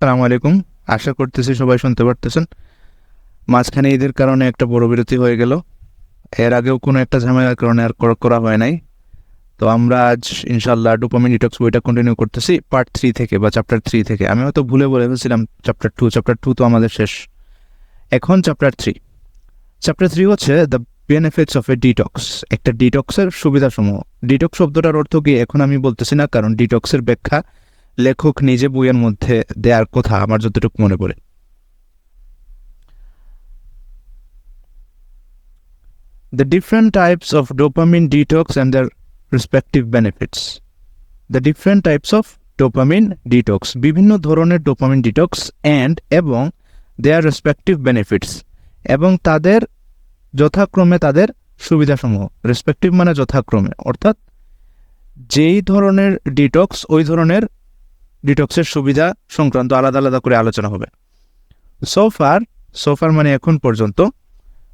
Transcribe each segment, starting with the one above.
আসসালামু আলাইকুম। আশা করতেছি সবাই শুনতে পারতেছেন। মাঝখানে ঈদের কারণে একটা বড় বিরতি হয়ে গেল। এর আগেও কোনো একটা ঝামেলার কারণে আর করা হয় নাই। তো আমরা আজ ইনশাল্লাহ ডোপামিন ডিটক্স বইটা কন্টিনিউ করতেছি পার্ট 3 থেকে বা চ্যাপ্টার 3 থেকে। আমি হয়তো ভুলে বলে ফেলছিলাম চ্যাপ্টার 2 তো আমাদের শেষ। এখন চ্যাপ্টার 3। চ্যাপ্টার 3 হচ্ছে the benefits of A detox. একটা ডিটক্সের সুবিধাসমূহ। ডিটক্স শব্দটার অর্থ কি এখন আমি বলতেছি না, কারণ ডিটক্সের ব্যাখ্যা লেখক নিজে বইয়ের মধ্যে দেওয়ার কথা আমার যতটুকু মনে পড়ে। The different types of dopamine detox and their respective benefits. The different types of dopamine detox. বিভিন্ন ধরনের ডোপামিন ডিটক্স এবং their respective benefits. এবং তাদের যথাক্রমে তাদের সুবিধাসমূহ। রেসপেক্টিভ মানে যথাক্রমে, অর্থাৎ যেই ধরনের ডিটক্স ওই ধরনের ডিটক্সের সুবিধা সংক্রান্ত আলাদা আলাদা করে আলোচনা হবে। সোফার মানে এখন পর্যন্ত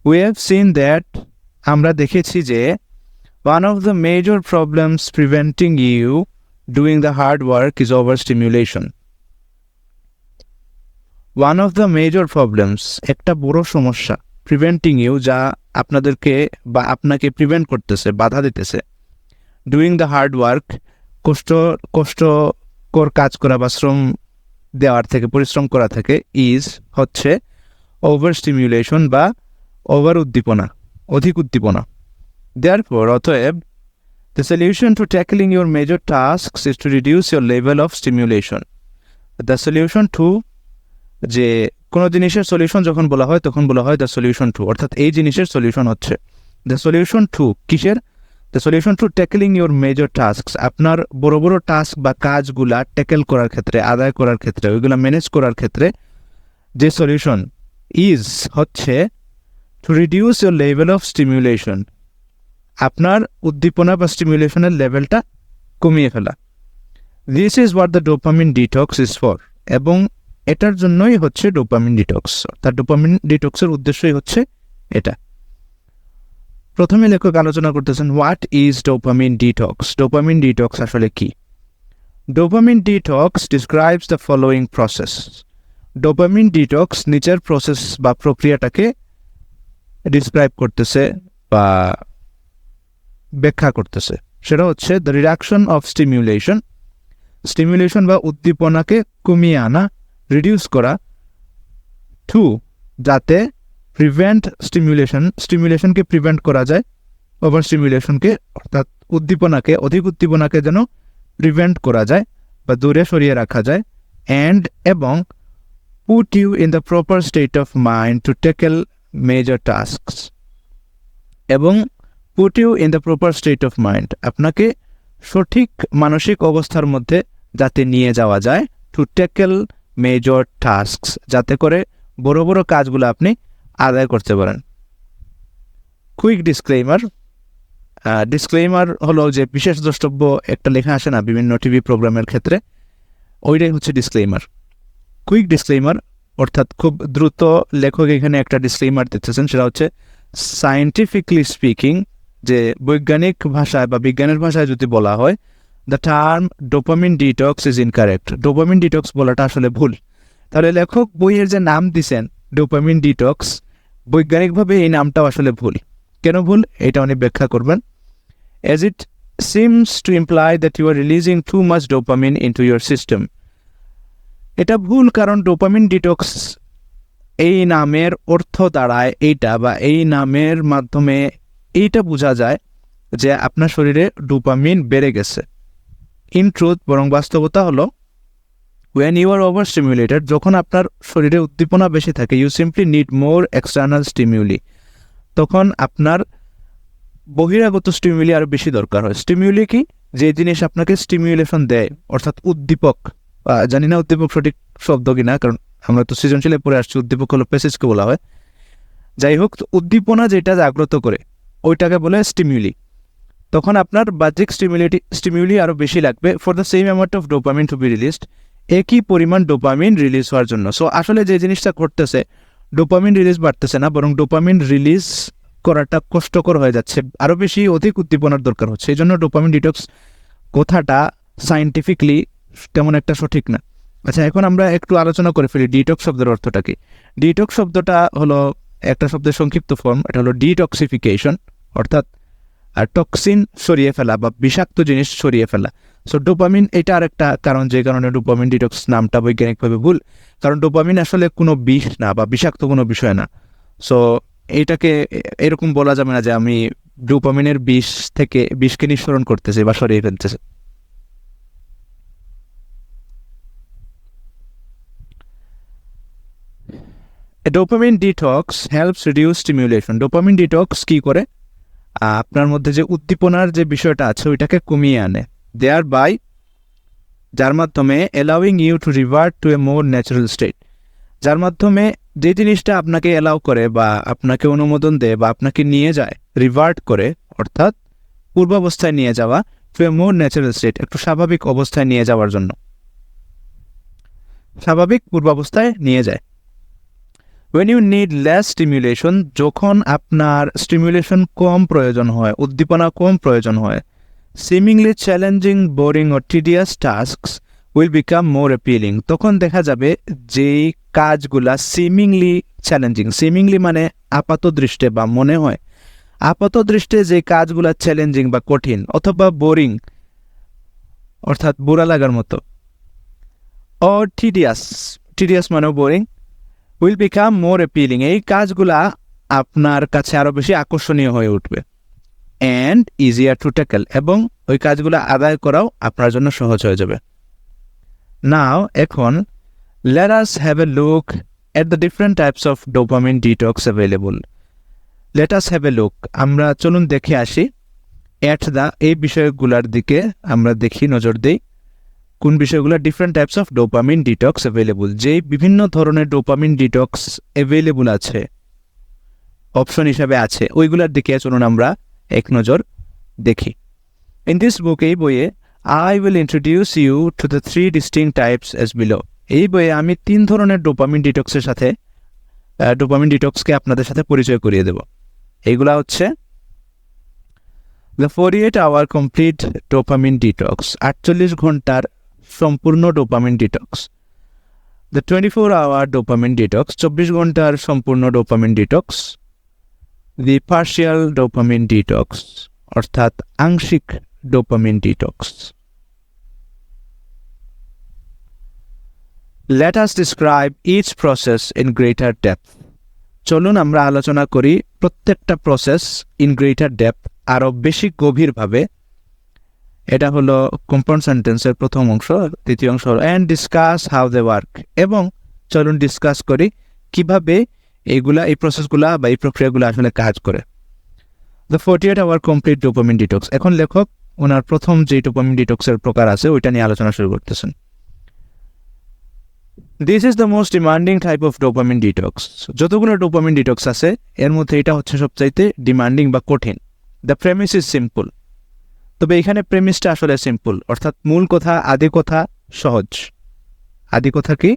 we have seen that আমরা দেখেছি যে one of the major problems preventing you doing the hard work is overstimulation. One of the major problems, একটা বড় সমস্যা, preventing you, যা আপনাদেরকে বা আপনাকে প্রিভেন্ট করতেছে, বাধা দিতেছে, doing the hard work, কষ্টকর কাজ করা বা শ্রম দেওয়ার থেকে, পরিশ্রম করা থেকে, হচ্ছে overstimulation বা ওভার উদ্দীপনা, অধিক উদ্দীপনা। Therefore, অতএব, the solution to tackling your major tasks is to reduce your level of stimulation. The solution to, যে কোনো জিনিসের সলিউশন যখন বলা হয় তখন বলা হয় the solution to, অর্থাৎ এই জিনিসের সলিউশন হচ্ছে। The solution to কিসের? The solution to tackling your major tasks, আপনার বড় বড় টাস্ক বা কাজগুলা ট্যাকেল করার ক্ষেত্রে, আদায় করার ক্ষেত্রে, ওইগুলা ম্যানেজ করার ক্ষেত্রে যে সলিউশন হচ্ছে to reduce your level of stimulation, আপনার উদ্দীপনা বা স্টিমুলেশনের লেভেলটা কমিয়ে ফেলা। This is what the dopamine detox is for, এবং এটার জন্যই হচ্ছে ডোপামিন ডিটক্স। তার ডোপামিন ডিটক্সের উদ্দেশ্যই হচ্ছে এটা। প্রথমে লেখক আলোচনা করতেছেন what is dopamine detox. Dopamine detox আসলে কি? Dopamine detox describes the following process. Dopamine detox নিচের প্রসেস বা প্রক্রিয়াটাকে ডিসক্রাইব করতেছে বা ব্যাখ্যা করতেছে। সেটা হচ্ছে দ্য রিডাকশন অফ স্টিমুলেশন বা উদ্দীপনাকে কমিয়ে আনা, রিডিউস করা, টু যাতে প্রিভেন্ট স্টিমুলেশনকে প্রিভেন্ট করা যায়, ওভার স্টিমুলেশনকে অর্থাৎ অধিক উদ্দীপনাকে যেন প্রিভেন্ট করা যায় বা দূরে সরিয়ে রাখা যায়, এবং put you in the proper state of mind to tackle major tasks, এবং put you in the proper state of mind, আপনাকে সঠিক মানসিক অবস্থার মধ্যে যাতে নিয়ে যাওয়া যায়, টু ট্যাকেল মেজর টাস্কস, যাতে করে বড় বড় কাজগুলো আপনি আদায় করতে পারেন। কুইক ডিসক্লেইমার হলো যে বিশেষ দ্রষ্টব্য একটা লেখা আসে না বিভিন্ন টিভি প্রোগ্রামের ক্ষেত্রে, ওইটাই হচ্ছে ডিসক্লেইমার। কুইক ডিসক্লেইমার অর্থাৎ খুব দ্রুত লেখক এখানে একটা ডিসক্লেইমার দিতেছেন, সেটা হচ্ছে সায়েন্টিফিকলি স্পিকিং, যে বৈজ্ঞানিক ভাষায় বা বিজ্ঞানের ভাষায় যদি বলা হয়, the term dopamine detox is incorrect. Dopamine detox বলাটা আসলে ভুল। তাহলে লেখক বইয়ের যে নাম দিছেন ডোপামিন ডিটক্স, বৈজ্ঞানিকভাবে এই নামটাও আসলে ভুল। কেন ভুল এটা উনি ব্যাখ্যা করবেন। As it seems to imply that you are releasing too much dopamine into your system. এটা ভুল, কারণ ডোপামিন ডিটক্স এই নামের অর্থ দাঁড়ায় এইটা, বা এই নামের মাধ্যমে এইটা বোঝা যায় যে আপনার শরীরে ডোপামিন বেড়ে গেছে। ইন ট্রুথ, বরং বাস্তবতা হলো, when you are overstimulated, যখন আপনার শরীরে উদ্দীপনা বেশি থাকে, you simply need more external stimuli, তখন আপনার বহিরাগত স্টিমুলি আরও বেশি দরকার হয়। স্টিমুলি কি? যে জিনিস আপনাকে স্টিমুলেশন দেয়, অর্থাৎ উদ্দীপক। জানি না উদ্দীপক সঠিক শব্দ কিনা, কারণ আমরা তো সৃজনশীলে পড়ে আসছি উদ্দীপক হলো প্যাসেজকে বলা হয়। যাই হোক, উদ্দীপনা যেটা জাগ্রত করে ওইটাকে বলে স্টিমুলি। তখন আপনার বাহ্যিক স্টিমুলি আরও বেশি লাগবে for the same amount of dopamine to be released, একই পরিমাণ ডোপামিন রিলিজ হওয়ার জন্য। সো আসলে যে জিনিসটা ঘটতেছে, ডোপামিন রিলিজ বাড়তেছে না, বরং ডোপামিন রিলিজ করাটা কষ্টকর হয়ে যাচ্ছে, আরও বেশি অধিক উদ্দীপনার দরকার হচ্ছে। এই জন্য ডোপামিন ডিটক্স কথাটা সায়েন্টিফিকলি তেমন একটা সঠিক না। আচ্ছা, এখন আমরা একটু আলোচনা করে ফেলি ডিটক্স শব্দের অর্থটা কি। ডিটক্স শব্দটা হলো একটা শব্দের সংক্ষিপ্ত ফর্ম, এটা হলো ডিটক্সিফিকেশন, অর্থাৎ টক্সিন সরিয়ে ফেলা বা বিষাক্ত জিনিস সরিয়ে ফেলা। সো ডোপামিন এটা আরেকটা কারণ যে কারণে ডোপামিন ডিটক্স নামটা বৈজ্ঞানিকভাবে ভুল, কারণ ডোপামিন আসলে কোনো বিষ না বা বিষাক্ত কোনো বিষয় না। সো এইটাকে এরকম বলা যাবে না যে আমি ডোপামিনের বিষকে নিঃসরণ করতেছি বা সরিয়ে ফেলতেছি। Dopamine detox helps reduce stimulation. Dopamine detox কি করে? আপনার মধ্যে যে উদ্দীপনার যে বিষয়টা আছে ওইটাকে কমিয়ে আনে, দেয়ার বাই, যার মাধ্যমে allowing you to revert to a more natural state. যার মাধ্যমে যে জিনিসটা আপনাকে অ্যালাউ করে বা আপনাকে অনুমোদন দেয় বা আপনাকে নিয়ে যায়, রিভার্ট করে, অর্থাৎ পূর্বাবস্থায় নিয়ে যাওয়া, two a more natural state, একটু স্বাভাবিক অবস্থায় নিয়ে যাওয়ার জন্য, স্বাভাবিক পূর্বাবস্থায় নিয়ে যায়। when you need less stimulation, যখন আপনার স্টিমুলেশন কম প্রয়োজন হয়, উদ্দীপনা কম প্রয়োজন হয়, seemingly challenging, boring or tedious tasks will become more appealing, তখন দেখা যাবে যেই কাজগুলা সিমিংলি চ্যালেঞ্জিং, সিমিংলি মানে আপাত দৃষ্টে বা মনে হয়, আপাত দৃষ্টে যে কাজগুলা চ্যালেঞ্জিং বা কঠিন অথবা বোরিং অর্থাৎ বুড়া লাগার মতো, or tedious মানেও boring, will become more appealing, এই কাজগুলা আপনার কাছে আরো বেশি আকর্ষণীয় হয়ে উঠবে, and easier to tackle, এবং ওই কাজগুলো আদায় করাও আপনার জন্য সহজ হয়ে যাবে। Now এখন let us have a look at the different types of dopamine detox available. Let us have a look, আমরা চলুন দেখে আসি, at the, এই বিষয়গুলোর দিকে আমরা দেখি, নজর দেই কোন বিষয়গুলো different types of dopamine detox available, যে বিভিন্ন ধরনের ডোপামিন ডিটক্স অ্যাভেলেবল আছে, অপশন হিসাবে আছে, ওইগুলোর দিকে চলুন আমরা এক নজর দেখি। ইন দিস বুক, এই বইয়ে, I will introduce you to the 3 distinct types as below. এই বইয়ে আমি 3 ধরনের ডোপামিন ডিটক্সের সাথে ডোপামিন ডিটক্সকে আপনাদের সাথে পরিচয় করিয়ে দেব। এইগুলা হচ্ছে the 48 hour complete dopamine detox, 48 ঘন্টার সম্পূর্ণ dopamine detox. The 24 hour dopamine detox, 24 ঘন্টার সম্পূর্ণ dopamine detox. The partial dopamine detox, অর্থাৎ আংশিক dopamine detox. Let us describe each process in greater depth. চলুন আমরা আলোচনা করি প্রত্যেকটা প্রসেস ইন গ্রেটার ডেপথ, আরও বেশি গভীরভাবে। এটা হলো কম্পাউন্ড সেন্টেন্সের প্রথম অংশ। দ্বিতীয় অংশ হলো and discuss how they work, এবং চলুন ডিসকাস করি কিভাবে এইগুলা, এই প্রসেসগুলা বা এই প্রক্রিয়াগুলো আসলে কাজ করে। The 48 hour complete dopamine detox, এখন লেখক ওনার প্রথম যে ডোপামিন ডিটক্সের প্রকার আছে ওইটা নিয়ে আলোচনা শুরু করতেছেন। This is the most demanding type of dopamine detox. যতগুলো ডোপামিন ডিটক্স আছে এর মধ্যে এটা হচ্ছে সবচাইতে ডিমান্ডিং বা কঠিন। দ্য প্রেমিস ইজ সিম্পল, তবে এখানে প্রেমিসটা আসলে সিম্পল, অর্থাৎ মূল কথা, আদি কথা সহজ। আদি কথা কি?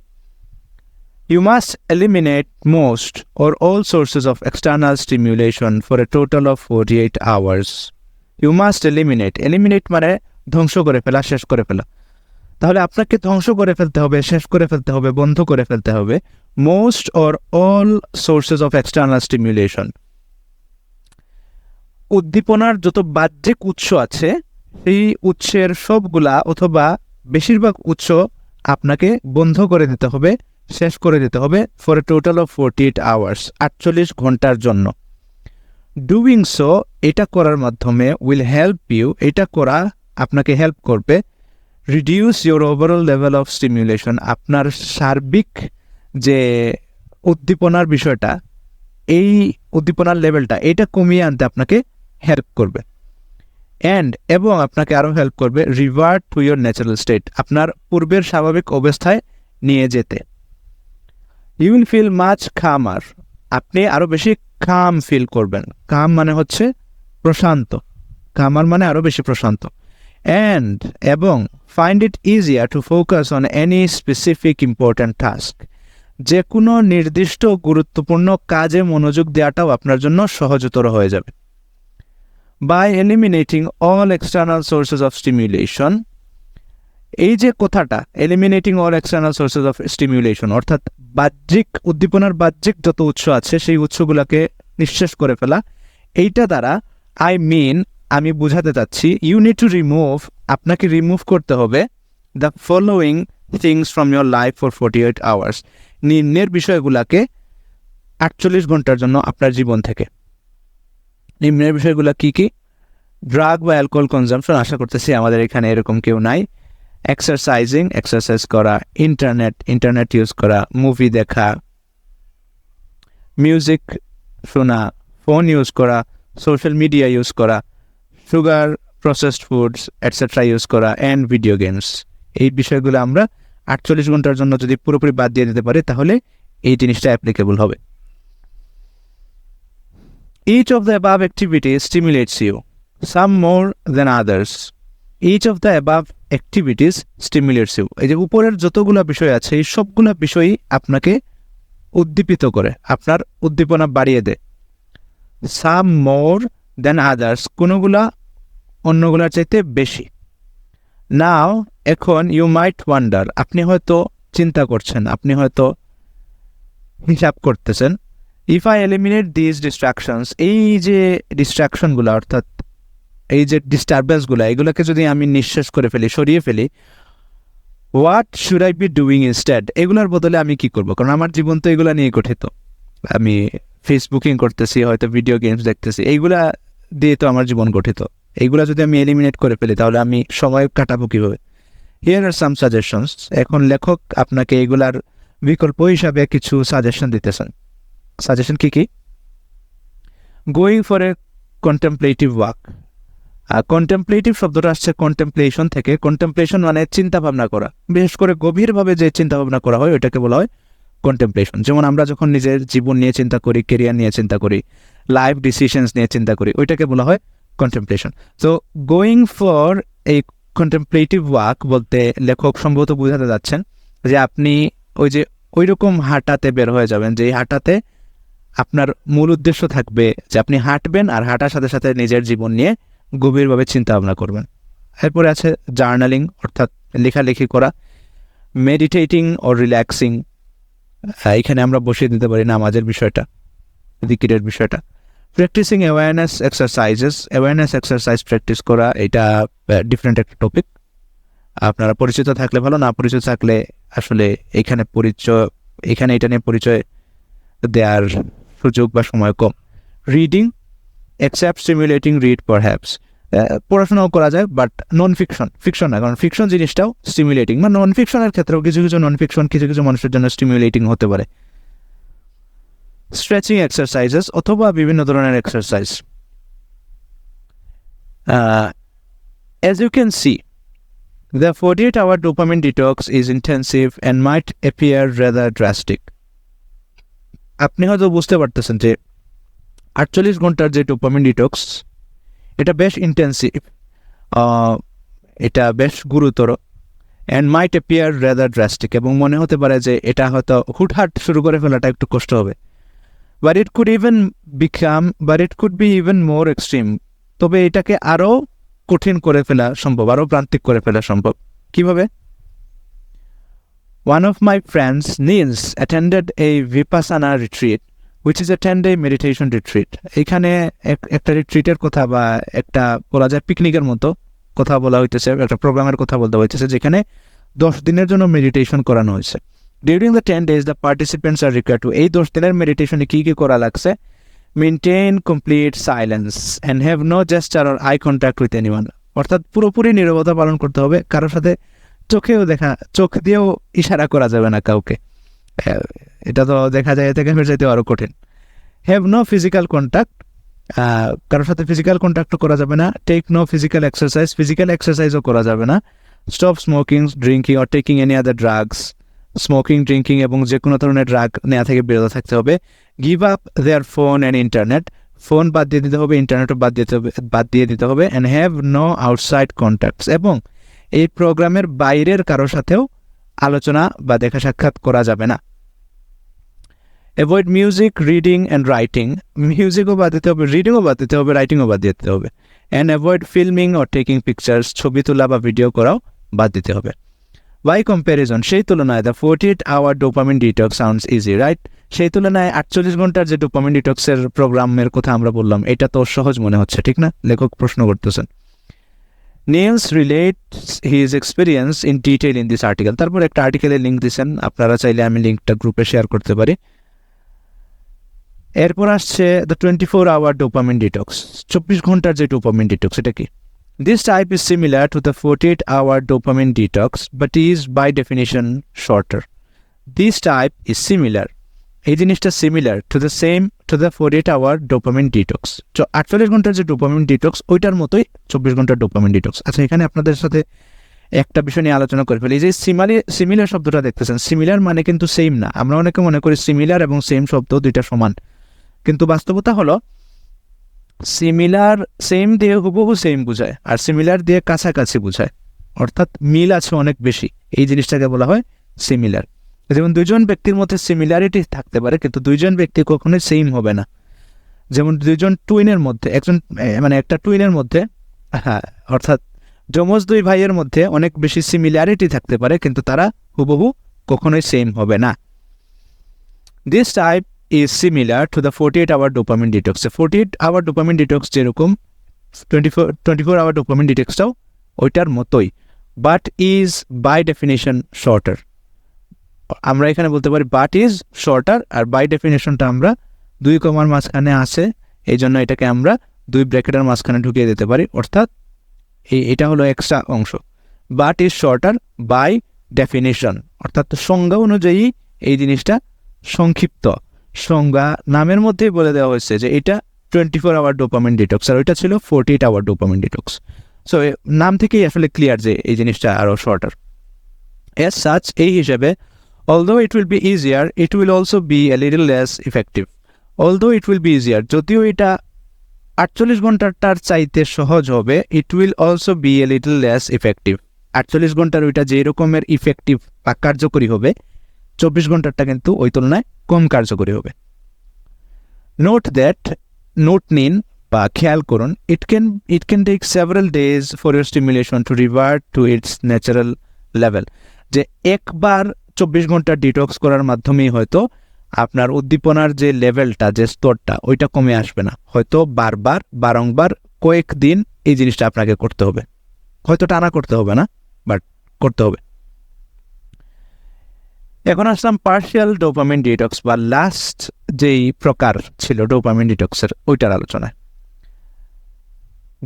You must eliminate most or all sources of external stimulation for a total of 48 hours. You must eliminate. Eliminate মানে ধ্বংস করে ফেলা, শেষ করে ফেলা। তাহলে আপনাকে ধ্বংস করে ফেলতে হবে, শেষ করে ফেলতে হবে, বন্ধ করে ফেলতে হবে most or all sources of external stimulation. উদ্দীপনার যত বাহ্যিক উৎস আছে সেই উৎসের সবগুলা অথবা বেশিরভাগ উৎস আপনাকে বন্ধ করে দিতে হবে, শেষ করে দিতে হবে for a total of 48 hours, 48 ঘন্টার জন্য। ডুইং সো, এটা করার মাধ্যমে, উইল হেল্প ইউ, এটা করা আপনাকে হেল্প করবে, reduce your overall level of stimulation, আপনার সার্বিক যে উদ্দীপনার বিষয়টা, এই উদ্দীপনার লেভেলটা এটা কমিয়ে আনতে আপনাকে হেল্প করবে। অ্যান্ড, এবং আপনাকে আরও হেল্প করবে revert to your natural state, আপনার পূর্বের স্বাভাবিক অবস্থায় নিয়ে যেতে। ইউ উইল ফিল মাচ কামার, আপনি আরও বেশি কাম ফিল করবেন। কাম মানে হচ্ছে প্রশান্ত, কামার মানে আরও বেশি প্রশান্ত। অ্যান্ড, এবং find it easier to focus on any specific important task, যে কোনো নির্দিষ্ট গুরুত্বপূর্ণ কাজে মনোযোগ দেওয়াটাও আপনার জন্য সহজতর হয়ে যাবে। By eliminating all external sources of stimulation, এই যে কথাটা eliminating all external sources of stimulation, অর্থাৎ বাহ্যিক উদ্দীপনার বাহ্যিক যত উৎস আছে সেই উৎসগুলোকে নিঃশেষ করে ফেলা, এইটা দ্বারা আমি বোঝাতে চাচ্ছি ইউ নিড টু রিমুভ, আপনাকে রিমুভ করতে হবে the following things from your life for 48 hours, নিম্নের বিষয়গুলোকে 48 ঘন্টার জন্য আপনার জীবন থেকে। নিম্নের বিষয়গুলো কি কি? ড্রাগ বা অ্যালকোহল কনজাম্পশন, আশা করতেছি আমাদের এখানে এরকম কেউ নাই। এক্সারসাইজ করা, ইন্টারনেট ইউজ করা, মুভি দেখা, মিউজিক শোনা, ফোন ইউজ করা, সোশ্যাল মিডিয়া ইউজ করা, sugar, processed foods etcetera use করা, অ্যান্ড ভিডিও গেমস। এই বিষয়গুলো আমরা 48 ঘন্টার জন্য যদি পুরোপুরি বাদ দিয়ে দিতে পারি তাহলে এই জিনিসটা অ্যাপ্লিকেবল হবে। Each of the above activities stimulates you, some more than others. Each of the above activities stimulates you. এই যে উপরের যতগুলো বিষয় আছে এই সবগুলো বিষয়ই আপনাকে উদ্দীপিত করে, আপনার উদ্দীপনা বাড়িয়ে দেয়। Some more than others, কোনোগুলা অন্যগুলার চাইতে বেশি। Now, এখন you might wonder, আপনি হয়তো চিন্তা করছেন, আপনি হয়তো হিসাব করতেছেন, if I eliminate these distractions, এই যে ডিস্ট্রাকশনগুলো অর্থাৎ এই যে ডিস্টারবেন্সগুলো এগুলোকে যদি আমি নিঃশেষ করে ফেলি, সরিয়ে ফেলি, what should I be doing instead, এগুলোর বদলে আমি কি করব? কারণ আমার জীবন তো এগুলো নিয়ে গঠিত, আমি ফেসবুকিং করতেছি, হয়তো ভিডিও গেমস দেখতেছি, এইগুলা দিয়ে তো আমার জীবন গঠিত। এইগুলা যদি আমি এলিমিনেট করে ফেলি তাহলে আমি সময় কাটাবো কীভাবে? হিয়ার আর সাম সাজেশনস, এখন লেখক আপনাকে এগুলার বিকল্প হিসাবে কিছু সাজেশন দিতেছেন। সাজেশন কি কি? Going for a contemplative walk. Contemplative শব্দটা আসছে কন্টেম্পলেশন থেকে। কন্টেম্পলেশন মানে চিন্তা ভাবনা করা, বিশেষ করে গভীরভাবে যে চিন্তা ভাবনা করা হয় ওইটাকে বলা হয় কন্টেম্পলেশন। যেমন আমরা যখন নিজের জীবন নিয়ে চিন্তা করি, কেরিয়ার নিয়ে চিন্তা করি, লাইফ ডিসিশনস নিয়ে চিন্তা করি, ওইটাকে বলা হয় কন্টেম্পলেশন। তো গোয়িং ফর এই কন্টেম্পলেটিভ ওয়াক বলতে লেখক সম্ভবত বোঝাতে যাচ্ছেন যে আপনি ওই রকম হাঁটাতে বের হয়ে যাবেন যে হাঁটাতে আপনার মূল উদ্দেশ্য থাকবে যে আপনি হাঁটবেন আর হাঁটার সাথে সাথে নিজের জীবন নিয়ে গভীরভাবে চিন্তা ভাবনা করবেন। এরপরে আছে জার্নালিং, অর্থাৎ লেখালেখি করা, মেডিটেটিং ও রিল্যাক্সিং, এখানে আমরা বসিয়ে দিতে পারি নামাজের বিষয়টা, জিকিরের বিষয়টা। প্র্যাকটিসিং অ্যাওয়ারনেস এক্সারসাইজ প্র্যাকটিস করা, এটা ডিফারেন্ট একটা টপিক। আপনারা পরিচিত থাকলে ভালো, না পরিচিত থাকলে আসলে এখানে এটা নিয়ে পরিচয় দেওয়ার সুযোগ বা সময় কম। Reading, except stimulating read perhaps, পড়াশোনাও করা যায় বাট নন ফিকশন না, কারণ ফিকশন জিনিসটাও স্টিমুলেটিং, বা নন ফিকশনের ক্ষেত্রেও কিছু নন ফিকশন কিছু মানুষের জন্য স্টিমুলেটিং হতে পারে। স্ট্রেচিং এক্সারসাইজেস অথবা বিভিন্ন ধরনের exercise. As you can see, the 48-hour dopamine detox is intensive and might appear rather drastic. আপনি হয়তো বুঝতে পারতেছেন যে 48 ঘন্টার যে ডোপামিন ডিটক্স এটা বেশ ইন্টেন্সিভ, এটা বেশ গুরুতর, and mite appear rather drastic, এবং মনে হতে পারে যে এটা হয়তো হুটহাট শুরু করে ফেলাটা একটু কষ্ট হবে। But it could be even more extreme, তবে এটাকে আরও কঠিন করে ফেলা সম্ভব, আরও প্রান্তিক করে ফেলা সম্ভব। কিভাবে? One of my friends, Niels, attended a Vipassana retreat, which is a 10-day meditation retreat. এখানে একটা রিট্রিটের কথা বা একটা বলা যায় পিকনিকের মতো কথা বলা হইতেছে, একটা প্রোগ্রামের কথা বলতে হইতেছে যেখানে 10 দিনের জন্য মেডিটেশন করানো হয়েছে। During the 10 days, the participants are required to, এই 10 দিনের মেডিটেশনে কী কী করা লাগছে? Maintain complete silence and have no gesture or eye contact with anyone. অর্থাৎ পুরোপুরি নীরবতা পালন করতে হবে, কারোর সাথে চোখ দিয়েও ইশারা করা যাবে না কাউকে, এটা তো দেখা যায় এতে ফের যাইতে আরও কঠিন। হ্যাভ নো ফিজিক্যাল কন্ট্যাক্ট, কারোর সাথে ফিজিক্যাল কন্ট্যাক্টও করা যাবে না। টেক নো ফিজিক্যাল এক্সারসাইজও করা যাবে না। Stop smoking, drinking or taking any other drugs, smoking, drinking এবং যে কোনো ধরনের ড্রাগ নেওয়া থেকে বিরত থাকতে হবে। Give up their phone and internet, phone বাদ দিয়ে দিতে হবে, ইন্টারনেটও বাদ দিয়ে দিতে হবে। And have no outside contacts, এবং এই প্রোগ্রামের বাইরের কারোর সাথেও আলোচনা বা দেখা সাক্ষাৎ করা যাবে না। Avoid music, reading and writing, মিউজিকও বাদ দিতে হবে, রিডিংও বাদ দিতে হবে, রাইটিংও বাদ দিতে হবে। And avoid filming or taking pictures, ছবি তোলা বা ভিডিও করাও বাদ দিতে হবে। বাই কম্প্যারিজন সেই তুলনায় the 48-hour dopamine detox sounds easy, right? সেই তুলনায় 48 ঘন্টার যে ডোপামিন ডিটক্সের প্রোগ্রামের কথা আমরা বললাম, এটা তো সহজ মনে হচ্ছে, ঠিক না? লেখক প্রশ্ন করতেছেন। Nils relates his experience in detail in this article. তারপর একটা আর্টিকেলের লিঙ্ক দিচ্ছেন, আপনারা চাইলে আমি লিঙ্কটা গ্রুপে শেয়ার করতে পারি। এরপর আসছে দ্য 24-hour ডোপামিন ডিটক্স, 24 ঘন্টার যে ডোপামিন ডিটক্স, এটা কি? This type is similar to the 48-hour dopamine detox but is by definition shorter. This type is similar, এই জিনিসটা similar to the 48-hour dopamine detox. 48 ঘন্টার যে ডোপামিন ডিটক্স ওইটার মতোই 24 ঘন্টার ডোপামিন ডিটক্স। আচ্ছা, এখানে আপনাদের সাথে একটা বিষয় নিয়ে আলোচনা করে ফেলি। এই যে সিমিলার শব্দটা দেখতেছেন, সিমিলার মানে কিন্তু সেম না। আমরা অনেকে মনে করি সিমিলার এবং সেম শব্দ দুইটা সমান, কিন্তু বাস্তবতা হলো সিমিলার সেম দিয়ে হুবহু সেম বোঝায়, আর সিমিলার দিয়ে কাছাকাছি বোঝায়, অর্থাৎ মিল আছে অনেক বেশি। এই জিনিসটাকে বলা হয় সিমিলার। যেমন দুইজন ব্যক্তির মধ্যে সিমিলারিটি থাকতে পারে, কিন্তু দুইজন ব্যক্তি কখনোই সেম হবে না। যেমন দুইজন টুইনের মধ্যে একটা টুইনের মধ্যে, হ্যাঁ, অর্থাৎ যমজ দুই ভাইয়ের মধ্যে অনেক বেশি সিমিলারিটি থাকতে পারে, কিন্তু তারা হুবহু কখনোই সেম হবে না। This type is similar to the 48-hour dopamine detox. The 48-hour dopamine detox যেরকম 24-hour dopamine detoxটাও ওইটার মতোই, but is by definition shorter. আমরা এখানে বলতে পারি but is shorter, R by definitionটা আমরা 2 কমার মাঝখানে আছে, এই জন্য এটাকে আমরা 2 ব্র্যাকেটের মাঝখানে ঢুকিয়ে দিতে পারি, অর্থাৎ এটা হলো এক্সট্রা অংশ। but is shorter by definition, অর্থাৎ সংজ্ঞা অনুযায়ী এই জিনিসটা সংক্ষিপ্ত। সংজ্ঞা নামের মধ্যেই বলে দেওয়া হয়েছে যে এটা 24-hour ডোপামিন ডিটক্স, আর ওইটা ছিল 48-hour ডোপামিন ডিটক্স। সো নাম থেকেই আসলে ক্লিয়ার যে এই জিনিসটা আরও শর্টার। এজ সাচ, এই হিসেবে although it will be easier, it will also be a little less effective. Although it will be easier, যদিও এটা 48 ঘন্টাটার চাইতে সহজ হবে, it will also be a little less effective. 48 ঘন্টার ওইটা যে রকমের ইফেক্টিভ বা কার্যকরী হবে, 24 ঘন্টারটা কিন্তু ওই তুলনায় কম কার্যকরী হবে। নোট নিন বা খেয়াল করুন, it can take several days for your stimulation to revert to its natural level. যে একবার 24 ঘন্টা ডিটক্স করার মাধ্যমেই হয়তো আপনার উদ্দীপনার যে লেভেলটা, যে স্তরটা, ওইটা কমে আসবে না। হয়তো বারংবার কয়েকদিন এই জিনিসটা আপনাকে করতে হবে, হয়তো টানা করতে হবে না, বাট করতে হবে। এখন আসলাম পার্শিয়াল ডোপামিন ডিটক্স বা লাস্ট যেই প্রকার ছিল ডোপামিন ডিটক্সের, ওইটার আলোচনায়।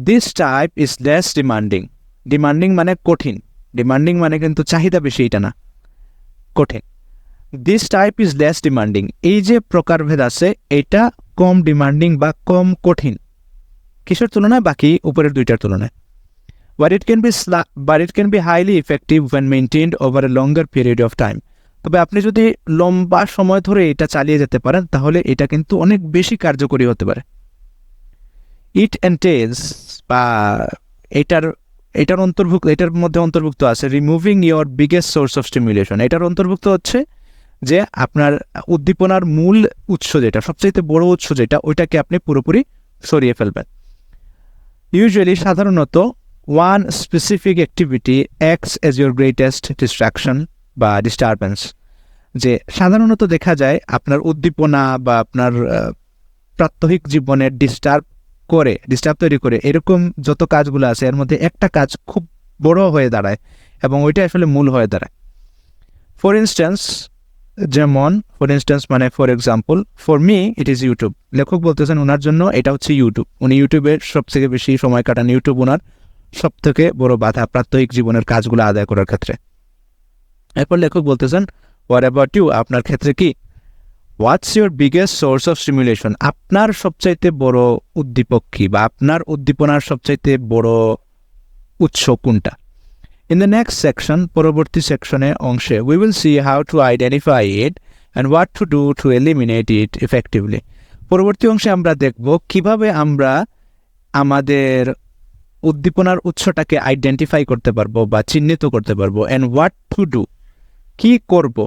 This type is less demanding মানে কঠিন, ডিমান্ডিং মানে কিন্তু চাহিদা বেশি, এটা না, কঠিন। This type is less demanding, এই যে প্রকারভেদ আছে এটা কম ডিমান্ডিং বা কম কঠিন, কিসের তুলনায়? বাকি উপরের দুইটার তুলনায়। but it can be highly effective when maintained over a longer period of time. তবে আপনি যদি লম্বা সময় ধরে এটা চালিয়ে যেতে পারেন, তাহলে এটা কিন্তু অনেক বেশি কার্যকরী হতে পারে। ইট এন্টেলস, বা এটার মধ্যে অন্তর্ভুক্ত আছে removing your biggest source of stimulation. এটার অন্তর্ভুক্ত হচ্ছে যে আপনার উদ্দীপনার মূল উৎস যেটা, সবচেয়ে বড় উৎস যেটা, ওইটাকে আপনি পুরোপুরি সরিয়ে ফেলবেন। ইউজুয়ালি, সাধারণত, one specific activity acts as your greatest distraction বা ডিস্টারবেন্স। যে সাধারণত দেখা যায় আপনার উদ্দীপনা বা আপনার প্রাত্যহিক জীবনে ডিস্টার্ব তৈরি করে এরকম যত কাজগুলো আছে, এর মধ্যে একটা কাজ খুব বড় হয়ে দাঁড়ায় এবং ওইটা আসলে মূল হয়ে দাঁড়ায়। ফর ইনস্ট্যান্স মানে for example, for me it is YouTube. লেখক বলতেছেন ওনার জন্য এটা হচ্ছে ইউটিউব। উনি ইউটিউবের সবথেকে বেশি সময় কাটান, ইউটিউব ওনার সব থেকে বড় বাধা প্রাত্যহিক জীবনের কাজগুলো আদায় করার ক্ষেত্রে। এরপর লেখক বলতেছেন হোয়াট অ্যাবাউট ইউ, আপনার ক্ষেত্রে কি? What's your biggest source of stimulation, আপনার সবচাইতে বড় উদ্দীপক কি, বা আপনার উদ্দীপনার সবচাইতে বড় উৎস কোনটা? ইন দ্য নেক্সট সেকশন, পরবর্তী অংশে we will see how to identify it and what to do to eliminate it effectively. পরবর্তী অংশে আমরা দেখব কিভাবে আমরা আমাদের উদ্দীপনার উৎসটাকে আইডেন্টিফাই করতে পারবো বা চিহ্নিত করতে পারবো, অ্যান্ড হোয়াট টু ডু, কি করব,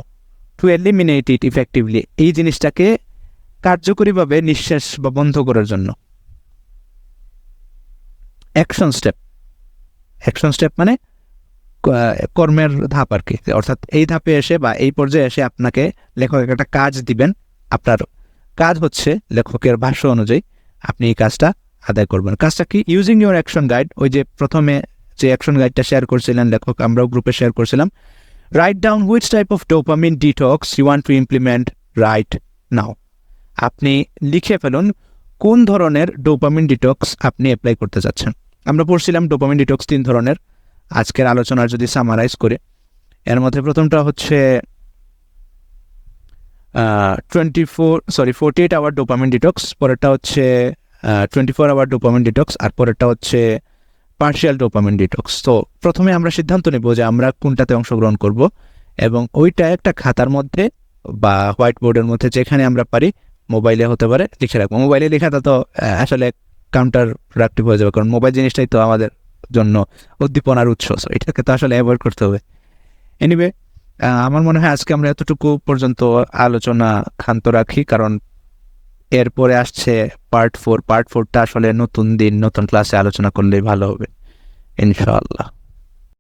টু এলিমিনেট ইট ইফেক্টিভলি, এই জিনিসটাকে কার্যকরীভাবে নিঃশেষ বা বন্ধ করার জন্য। অ্যাকশন স্টেপ মানে কর্মের ধাপ আর কি, অর্থাৎ এই ধাপে এসে বা এই পর্যায়ে এসে আপনাকে লেখক একটা কাজ দিবেন। আপনার কাজ হচ্ছে লেখকের ভাষ্য অনুযায়ী আপনি এই কাজটা আদায় করবেন। কাজটা কি? ইউজিং ইউর অ্যাকশন গাইড, ওই যে প্রথমে যে অ্যাকশন গাইডটা শেয়ার করছিলেন লেখক, আমরাও গ্রুপে শেয়ার করছিলাম। Write down which type of dopamine detox you want to implement right now. আপনি লিখে ফেলুন কোন ধরনের ডোপামিন ডিটক্স আপনি অ্যাপ্লাই করতে চাচ্ছেন। আমরা পড়ছিলাম ডোপামিন ডিটক্স 3 ধরনের। আজকের আলোচনার যদি সামারাইজ করে, এর মধ্যে প্রথমটা হচ্ছে 48 আওয়ার ডোপামিন ডিটক্স, পরেরটা হচ্ছে 24 আওয়ার ডোপামিন ডিটক্স, আর পরেরটা হচ্ছে পার্শিয়াল ডোপামিন ডিটক্স। তো প্রথমে আমরা সিদ্ধান্ত নেব যে আমরা কোনটাতে অংশগ্রহণ করব, এবং ওইটা একটা খাতার মধ্যে বা হোয়াইট বোর্ডের মধ্যে যেখানে আমরা পারি, মোবাইলে হতে পারে, লিখে রাখবো। মোবাইলে লেখাটা তো আসলে কাউন্টার প্রোডাক্টিভ হয়ে যাবে, কারণ মোবাইল জিনিসটাই তো আমাদের জন্য উদ্দীপনার উৎস, এটাকে তো আসলে অ্যাভয়েড করতে হবে। এনিওয়ে, আমার মনে হয় আজকে আমরা এতটুকু পর্যন্ত আলোচনা ক্ষান্ত রাখি, কারণ এরপরে আসছে পার্ট 4। পার্ট 4টা আসলে নতুন দিন নতুন ক্লাসে আলোচনা করলেই ভালো হবে ইনশাআল্লাহ।